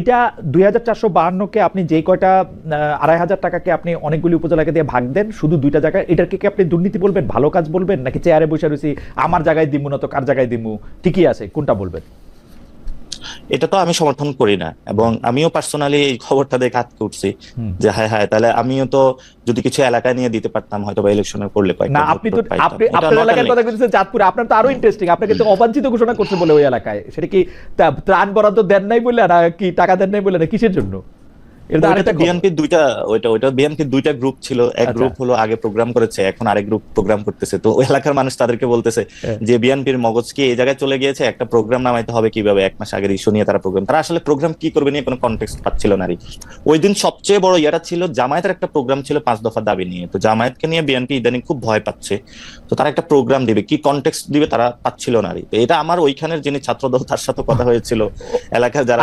এইটা 2452-কে আপনি যে কয়টা 2500 টাকাকে আপনি অনেকগুলি উপজেলাকে দিয়ে ভাগ দেন শুধু 2টা জায়গায়, এটাকে কি আপনি দুর্নীতি বলবেন, ভালো কাজ বলবেন, নাকি চেয়ারে বসে রয়েছি আমার জায়গায় দিমু না তো কার জায়গায় দিমু ঠিকই আছে, কোনটা বলবেন? এটা তো আমি সমর্থন করি না, এবং আমিও পার্সোনালি এই খবরটা দেখে আটকে উঠছি যে হ্যাঁ হ্যাঁ, তাহলে আমিও তো যদি কিছু এলাকা নিয়ে দিতে পারতাম হয়তো বা ইলেকশনে করলে না, আপনি তো আপনার এলাকার কথা বলছেন চাঁদপুরে, আপনার তো আরো ইন্টারেস্টিং, আপনি কিন্তু অবাঞ্ছিত ঘোষণা করছে বলে ওই এলাকায়, সেটা কি ত্রাণ বরাদ্দ দেন নাই বলে না কি টাকা দেন নাই বলে না কিসের জন্য? বিএনপির দুইটা গ্রুপ ছিল, এক গ্রুপ হলো আগে প্রোগ্রাম করেছে, এখন আরেক গ্রুপ প্রোগ্রাম করতেছে। তো ওই এলাকার মানুষ তাদেরকে বলতেছে যে বিএনপির মগজ কি এই জায়গায় চলে গিয়েছে, একটা প্রোগ্রাম নামাইতে হবে কিভাবে, 1 মাস আগের ইস্যু নিয়ে তারা আসলে প্রোগ্রাম কি করবে নিয়ে কোনো কনটেক্সট পাচ্ছিল না। ওই দিন সবচেয়ে বড় ইয়াটা ছিল জামায়াতের একটা প্রোগ্রাম ছিল 5 দফা দাবি নিয়ে। তো জামায়াতকে নিয়ে বিএনপি ইদানিং খুব ভয় পাচ্ছে, তো তারা একটা প্রোগ্রাম দিবে, কি কনটেক্সট দিবে তারা পাচ্ছিল না। তো এটা আমার ওইখানের যিনি ছাত্রদল তার সাথে কথা হয়েছিল, এলাকার যারা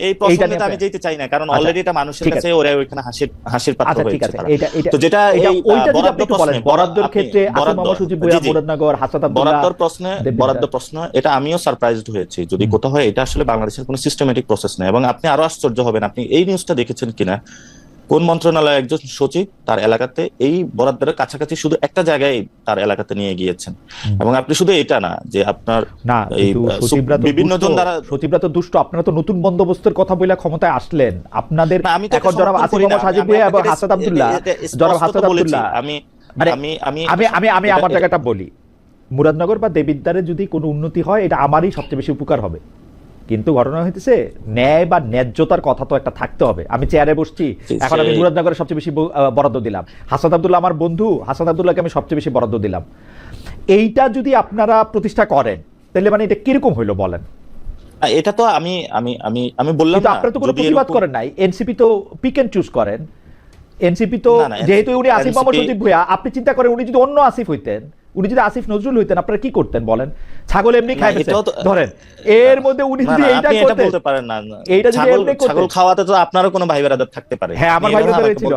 এই প্রসঙ্গে আমি যেতে চাই না, কারণ অলরেডি এটা মানুষের কাছে ওরা ওইখানে হাসির পাত্র হয়েছে। তো যেটা বরাদ্দের ক্ষেত্রে বরাদ্দ প্রশ্ন, এটা আমিও সারপ্রাইজড হয়েছি যদি কোথাও হয়। এটা আসলে বাংলাদেশের কোনো সিস্টেমেটিক প্রসেস না, এবং আপনি আরো আশ্চর্য হবেন, আপনি এই নিউজটা দেখেছেন কিনা, কোন মন্ত্রণালয়ের একজন সচিব তার এলাকাতে এই বরাদ্দের কাছাকাছি শুধু একটা জায়গায় তার এলাকাতে নিয়ে গিয়েছেন। এবং আপনি শুধু এটা না যে আপনার বিভিন্ন জন দ্বারা সচিবরা তো দুষ্ট, আপনারা তো নতুন বন্দোবস্তের কথা বলে ক্ষমতায় আসলেন, আপনাদের এখন জনাব আসিফ মোহাম্মদ সাজিব ভুঁইয়া এবং হাসান আব্দুল্লাহ, জনাব হাসান আব্দুল্লাহ, আমি আমার জায়গাটা বলি, মুরাদনগর বা দেবিদ্বারে যদি কোনো উন্নতি হয় এটা আমারই সবচেয়ে বেশি উপকার হবে, কিন্তু ঘটনা হইতেছে ন্যায় বা ন্যায্যতার কথা তো একটা থাকতে হবে। আমি চেয়ারে বসছি, এখন আমি মুরাদনগরে সবচেয়ে বেশি বরাদ্দ দিলাম, হাসান আব্দুল্লাহ আমার বন্ধু, হাসান আব্দুল্লাহকে আমি সবচেয়ে বেশি বরাদ্দ দিলাম, এইটা যদি আপনারা প্রতিষ্ঠা করেন তাহলে মানে এটা কিরকম হইলো বলেন? এটা তো আমি আমি আমি আমি বললাম না, আপনারা তো কোনো প্রতিবাদ করেন নাই, এনসিপি তো পিক এন্ড চুজ করেন। এনসিপি তো যেহেতু উনি আসিফ মোহাম্মদ সজিব ভুঁইয়া, আপনি চিন্তা করেন উনি যদি অন্য আসিফ হইতেন, উনি যদি আসিফ নজরুল হইতেন, আপনারা কি করতেন বলেন? ছাগল এমনি খাই ফেলছেন ধরেন, এর মধ্যে উনি যদি এইটা করতেন, বলতে পারেন না, এইটা যদি এমনি করতেন, ছাগল খাওয়াতে তো আপনারও কোনো ভাই ব্রাদার থাকতে পারে। হ্যাঁ, আমার ভাই ব্রাদার ছিল,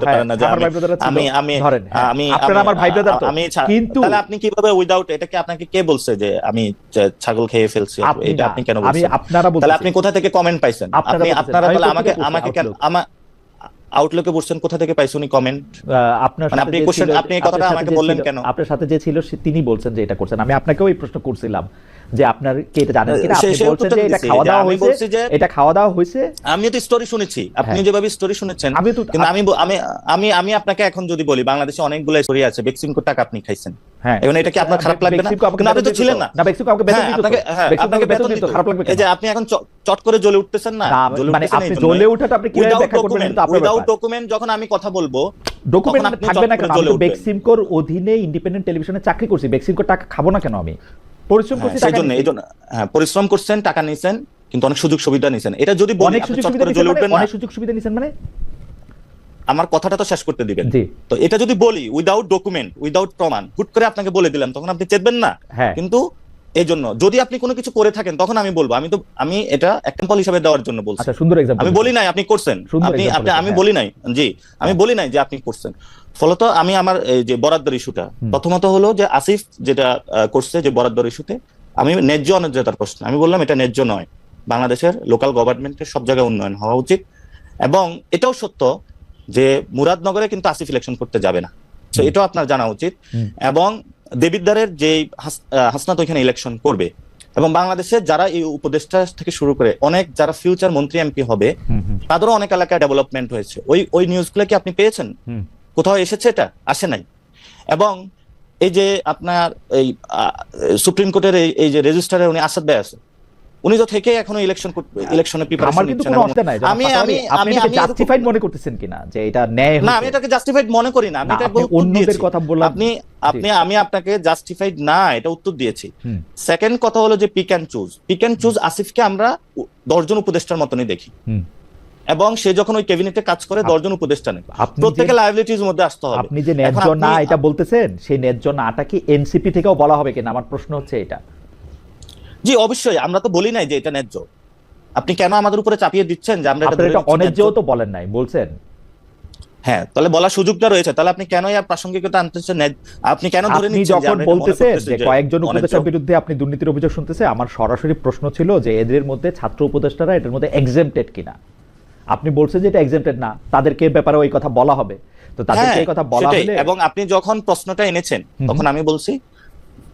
আমার ভাই ব্রাদার ছিল, আমি ধরেন আমি আপনারা আমার ভাই ব্রাদার তো, কিন্তু তাহলে আপনি কিভাবে উইদাউট এটাকে, আপনাকে কে বলছে যে আমি ছাগল খেয়ে ফেলছি? এটা আপনি কেন বলছেন? আপনারা বলছেন, তাহলে আপনি কোথা থেকে কমেন্ট পাইছেন? আপনারা তাহলে আমাকে কেন আউটলুকে বলছেন, কোথা থেকে পাইছেন উনি কমেন্ট? আপনার আপনি কোশ্চেন, আপনি এই কথাটা আমাকে বললেন কেন? আপনার সাথে যে ছিল তিনি বলছেন যে এটা করছেন, আমি আপনাকেও এই প্রশ্ন করছিলাম যে আপনার কি এটা জানেন কিনা, আপনি বলছেন যে এটা খাওয়া দাওয়া হয়েছে, এটা খাওয়া দাওয়া হয়েছে। আমি তো স্টোরি শুনেছি, আপনি যেভাবে স্টোরি শুনেছেন, কিন্তু আমি আপনাকে এখন যদি বলি, বাংলাদেশে অনেকগুলো স্টোরি আছে, বেক্সিমকো টাকা আপনি খাইছেন, হ্যাঁ, এখন এটা কি আপনার খারাপ লাগবে না? কিন্তু আপনি তো ছিলেন না, না বেক্সিমকো আমাকে বেতন দিত, আপনাকে বেতন দিত, খারাপ লাগবে? এই যে আপনি এখন চট করে জ্বলে উঠতেছেন না, মানে আপনি জ্বলে ওঠাটা আপনি কিভাবে ব্যাখ্যা করবেন? উইদাউট ডকুমেন্ট যখন আমি কথা বলবো, ডকুমেন্ট থাকবে না কেন? আমি তো বেক্সিমকোর অধীনে ইন্ডিপেন্ডেন্ট টেলিভিশনে চাকরি করছি, বেক্সিমকোর টাকা খাবো না কেন? আমি পরিশ্রম করছি, হ্যাঁ পরিশ্রম করছেন, টাকা নিছেন, কিন্তু অনেক সুযোগ সুবিধা নিছেন। এটা যদি বলি অনেক সুযোগ সুবিধা নিছেন, অনেক সুযোগ সুবিধা নিছেন, মানে আমার কথাটা তো শেষ করতে দিবেন। তো এটা যদি বলি উইদাউট ডকুমেন্ট, উইদাউট প্রমাণ, হুট করে আপনাকে বলে দিলাম, তখন আপনি চেতবেন না। কিন্তু এই জন্য যদি আপনি কোনো কিছু করে থাকেন তখন আমি বলবো, আমি এটা এক্সাম্পল হিসেবে দেওয়ার জন্য বলছি। আচ্ছা, সুন্দর এক্সাম্পল। আমি বলি নাই আপনি করছেন, আমি বলি নাই, জি আমি বলি নাই যে আপনি করছেন। ফলত আমি আমার এই যে বরাদ্দের ইস্যুটা, প্রথমত হলো যে আসিফ যেটা করছে যে বরাদ্দের ইস্যুতে, আমি ন্যায্য অন্যায্যতার প্রশ্ন আমি বললাম এটা ন্যায্য নয়, বাংলাদেশের লোকাল গভর্নমেন্টের সব জায়গায় উন্নয়ন হওয়া উচিত। এবং এটাও সত্য যে মুরাদনগরে কিন্তু আসিফ ইলেকশন করতে যাবে না, এটাও আপনার জানা উচিত। এবং দেবিদ্বারের যে হাসনাত ওইখানে ইলেকশন করবে, এবং বাংলাদেশে যারা এই উপদেষ্টা থেকে শুরু করে অনেক যারা ফিউচার মন্ত্রী এমপি হবে, তাদেরও অনেক এলাকায় ডেভেলপমেন্ট হয়েছে। ওই নিউজগুলো কি আপনি পেয়েছেন? কোথাও এসেছে? এটা আসে নাই। এবং এই যে আপনার এই সুপ্রিম কোর্টের এই যে রেজিস্ট্রারে উনি আসাদ ভাই আছে, উনি তো থেকে এখনো ইলেকশনে প্রিপারেশন নিচ্ছেন। আমি জাস্টিফাইড মনে করতেছেন কিনা যে এটা ন্যায়? না, আমি এটাকে জাস্টিফাইড মনে করি না, আমি এটা অন্যদের কথা বললাম। আমি আপনাকে জাস্টিফাইড না এটা উত্তর দিয়েছি। সেকেন্ড কথা হলো যে পিক এন্ড চুজ আসিফকে আমরা 10 জন উপদেষ্টার মতনই দেখি, এবং সে যখন ওই ক্যাবিনেটে কাজ করে 10 জন উপদেষ্টা নেই, প্রত্যেকটা লায়াবিলিটির মধ্যে আসতে হবে। আপনি যে ন্যায্য না এটা বলতেছেন, সেই ন্যায্য নাটা কি এনসিপি থেকেও বলা হবে কিনা? আমার প্রশ্ন হচ্ছে এটা। জি অবশ্যই, আমরা তো বলি নাই যে এটা ন্যায্য। আপনি কেন আমাদের উপরে চাপিয়ে দিচ্ছেন যে আমরা এটা অন্যায্য? তো বলেন নাই, বলছেন হ্যাঁ, তাহলে বলার সুযোগটা রয়েছে, তাহলে আপনি কেন আর প্রাসঙ্গিকতা আনতেছেন? আপনি কেন ধরে আপনি নিচ্ছেন যে যখন আমরা এটা মনে বলতেছেন করতেছি যে যে কয়েকজন অনেক উপদেষ্টার বিরুদ্ধে আপনি দুর্নীতির অভিযোগ শুনতেছে, আমার সরাসরি প্রশ্ন ছিল যে এদের মধ্যে ছাত্র উপদেষ্টারা এটার মধ্যে এক্সেম্পটেড কিনা। আপনি বলছেন যে এটা এক্সেম্পটেড না, তাদেরকে ব্যাপারে ওই কথা বলা হবে, তো তাদেরকে এই কথা বলা হলে। এবং আপনি যখন প্রশ্নটা এনেছেন তখন আমি বলছি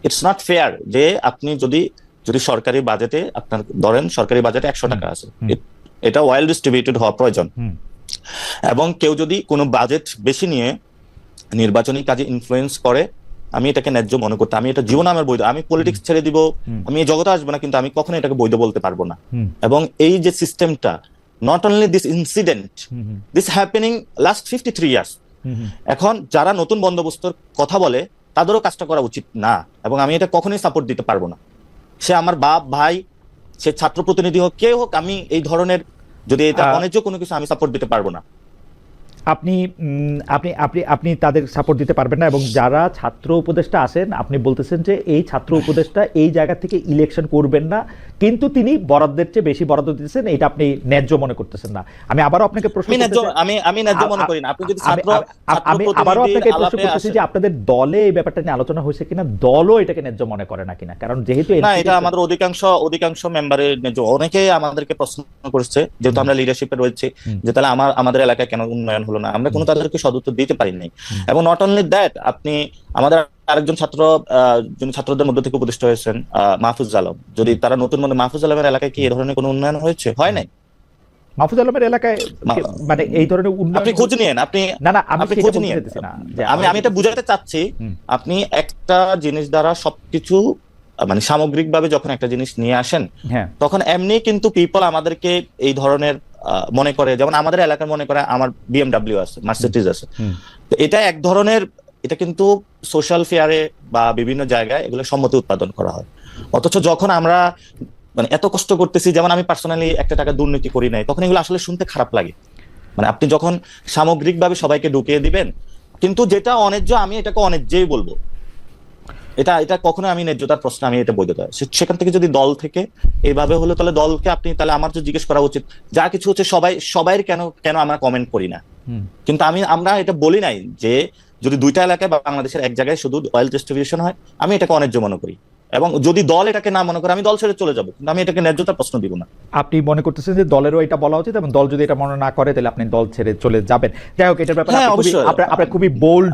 ইটস নট ফেয়ার যে আপনি যদি সরকারি বাজেটে আপনার ধরেন সরকারি বাজেটে 100 টাকা আছে, এটা ওয়েল ডিস্ট্রিবিউটেড হওয়া প্রয়োজন, এবং কেউ যদি কোনো বাজেট বেশি নিয়ে নির্বাচনী কাজে ইনফ্লুয়েন্স করে, আমি এটাকে ন্যায্য মনে করতে, আমি এটা জীবনে আমার বৈধ, আমি পলিটিক্স ছেড়ে দিব, আমি এই জগতে আসবো না, কিন্তু আমি কখনো এটাকে বৈধ বলতে পারবো না। এবং এই যে সিস্টেমটা, not only this incident, this happening last 53 years. এখন যারা নতুন বন্দোবস্তর কথা বলে তাদেরও কাজটা করা উচিত না, এবং আমি এটা কখনোই সাপোর্ট দিতে পারবো না। সে আমার বাপ ভাই, সে ছাত্র প্রতিনিধি হোক, কে হোক, আমি এই ধরনের যদি এটা অন্যায্য কোনো কিছু আমি সাপোর্ট দিতে পারবো না। আপনি আপনি আপনি আপনি তাদের সাপোর্ট দিতে পারবেন না, এবং যারা ছাত্র উপদেষ্টা আছেন আপনি বলতেছেন যে এই ছাত্র উপদেষ্টা এই জায়গা থেকে ইলেকশন করবেন না, কিন্তু তিনি বরাদ্দের চেয়ে বেশি বরাদ্দ দিতেছেন, এটা আপনি ন্যায্য মনে করতেছেন না। আমি আবারও আপনাকে প্রশ্ন আমি ন্যায্য মনে করি না। আপনি যদি আমি আবারও আপনাকে প্রশ্ন করতেছি যে আপনাদের দলে এই ব্যাপারটা নিয়ে আলোচনা হয়েছে কিনা, দলও এটাকে ন্যায্য মনে করে না কিনা, কারণ যেহেতু না, এটা আমাদের অধিকাংশ মেম্বারের ন্যায্য। অনেকেই আমাদেরকে প্রশ্ন করছে, যেহেতু আমরা লিডারশিপে রয়েছে, যে তাহলে আমাদের এলাকায় কেন উন্নয়ন হলো না, আমরা কোনো তাদেরকে সদুত্তর দিতে পারি নাই। এবং নট অনলি দ্যাট, আপনি আমাদের আরেকজন যিনি ছাত্রদের মধ্যে থেকে উপদেষ্টা হয়েছেন মাহফুজ আলম, যদি তারা নতুন মাহফুজ আলমের এলাকায় কি এই ধরনের কোনো উন্নয়ন হয়েছে? হয় নাই। মাহফুজ আলমের এলাকায় মানে এই ধরনের উন্নয়ন আপনি খোঁজ নিয়েন, আপনি খোঁজ নিয়েন। আমি এটা বুঝাতে চাচ্ছি, আপনি একটা জিনিস দ্বারা সবকিছু মানে সামগ্রিকভাবে যখন একটা জিনিস নিয়ে আসেন, তখন এমনি কিন্তু পিপল আমাদেরকে এই ধরনের মনে করে, যেমন আমাদের এলাকায় মনে করে আমার BMW আছে, মার্সিডিজ আছে, তো এটা এক ধরনের, এটা কিন্তু সোশ্যাল ফেয়ারে বা বিভিন্ন জায়গায় এগুলো সম্মতি উৎপাদন করা হয়। অথচ যখন আমরা মানে এত কষ্ট করতেছি, যেমন আমি পার্সোনালি 1 টাকা দুর্নীতি করি নাই, তখন এগুলো আসলে শুনতে খারাপ লাগে। মানে আপনি যখন সামগ্রিকভাবে সবাইকে ঢুকিয়ে দিবেন, কিন্তু যেটা অন্যায্য আমি এটাকে অন্যায্যই বলবো, এটা কখনো আমি ন্যায্যতার প্রশ্ন, আমি এটা বৈধতা। সেখান থেকে যদি দল থেকে এইভাবে হলো, তাহলে দলকে তাহলে আমার তো জিজ্ঞেস করা উচিত, যা কিছু হচ্ছে সবাই কেন আমরা কমেন্ট করি না। কিন্তু আমরা এটা বলি নাই যে যদি 2টা এলাকায় বা বাংলাদেশের এক জায়গায় শুধু অয়েল ডিস্ট্রিবিউশন হয়, আমি এটাকে অন্যায্য মনে করি, এবং যদি দল এটাকে না মনে করে আমি দল ছেড়ে চলে যাবো, কিন্তু আমি এটাকে ন্যায্যতার প্রশ্ন দিব না। আপনি মনে করতেছেন যে দলেরও এটা বলা উচিত, এবং দল যদি এটা মনে না করে তাহলে আপনি দল ছেড়ে চলে যাবেন। যাই হোক, এটার ব্যাপারে আপনার খুবই বোল্ড